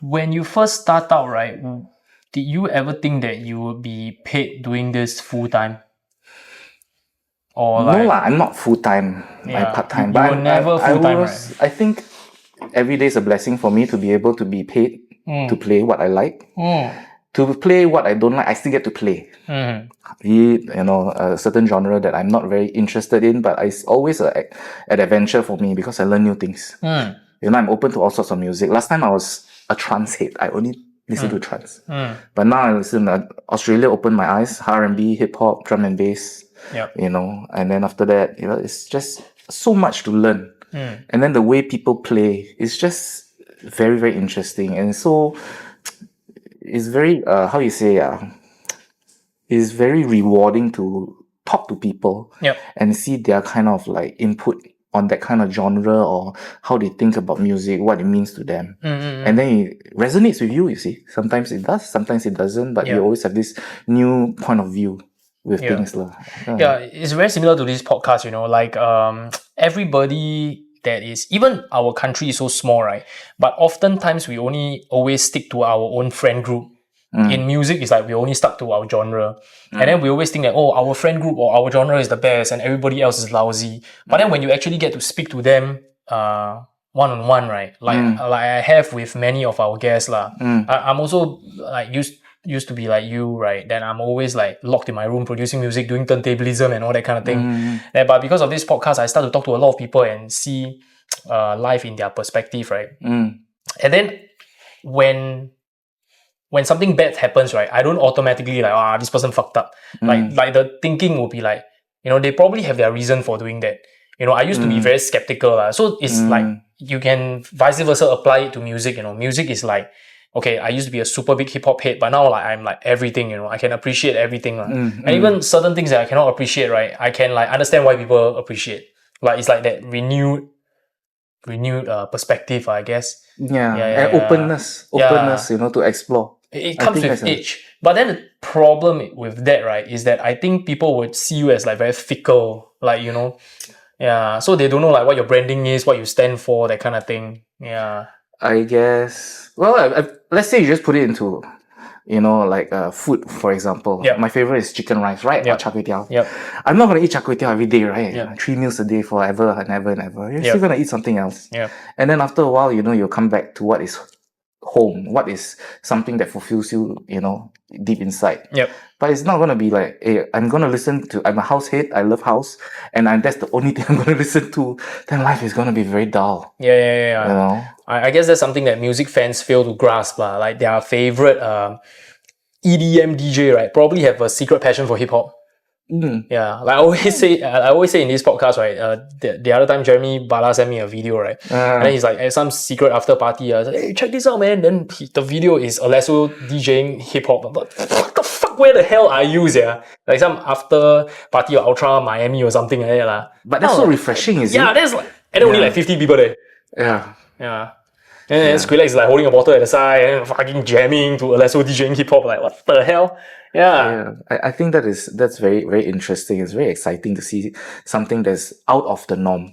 When you first start out, right, did you ever think that you would be paid doing this full time? Or No, I'm not full time. I'm part time. You But were never full time, right? I think every day is a blessing for me to be able to be paid to play what I like. To play what I don't like, I still get to play. A certain genre that I'm not very interested in, but it's always an adventure for me because I learn new things. I'm open to all sorts of music. Last time I was a trance head. I only listen to trance. But now I listen. Australia opened my eyes. R&B, hip hop, drum and bass. And then after that, it's just so much to learn. And then the way people play is just very, very interesting. And so it's very, it's very rewarding to talk to people and see their kind of like input on that kind of genre or how they think about music, what it means to them. And then it resonates with you, you see. Sometimes it does, sometimes it doesn't, but you always have this new point of view with things. It's very similar to this podcast, like everybody that is, even our country is so small, right? But oftentimes we only always stick to our own friend group. In music, it's like we only stuck to our genre. And then we always think that, our friend group or our genre is the best and everybody else is lousy. But then when you actually get to speak to them one-on-one, right? Like I have with many of our guests. I'm also like used to be like you, right? Then I'm always like locked in my room producing music, doing turntablism and all that kind of thing. But because of this podcast, I start to talk to a lot of people and see life in their perspective, right? And then when something bad happens, right, I don't automatically like, this person fucked up. Like the thinking will be like, they probably have their reason for doing that. I used to be very skeptical. So it's like you can vice versa apply it to music. Music is like, okay, I used to be a super big hip hop head, but now like I'm like everything, I can appreciate everything. And even certain things that I cannot appreciate, right, I can like understand why people appreciate. Like it's like that renewed perspective, I guess. And openness, to explore. It comes with age. But then the problem with that, right, is that I think people would see you as like very fickle, like, so they don't know like what your branding is, what you stand for, that kind of thing. I guess, well, let's say you just put it into, like food, for example. My favorite is chicken rice, right? Or char kway teow. I'm not going to eat char kway teow every day, right? 3 meals a day forever and ever and ever. You're still going to eat something else. And then after a while, you'll come back to what is home, what is something that fulfills you, deep inside. But it's not going to be like, hey, I'm a house head, I love house, and that's the only thing I'm going to listen to. Then life is going to be very dull. I guess that's something that music fans fail to grasp. Like their favorite EDM DJ, right, probably have a secret passion for hip hop. Like I always say in this podcast, right, the other time Jeremy Bala sent me a video, right, and then he's like at some secret after party, I was like, hey, check this out, man. Then the video is Alesso DJing hip hop. I'm like, what the fuck, where the hell are you, like some after party or Ultra Miami or something like that. But that's so refreshing, is it? There's like, and then only like 50 people there. And then Skrillex is like holding a bottle at the side and fucking jamming to Alesso DJing hip hop. Like, what the hell? I think that's very, very interesting. It's very exciting to see something that's out of the norm.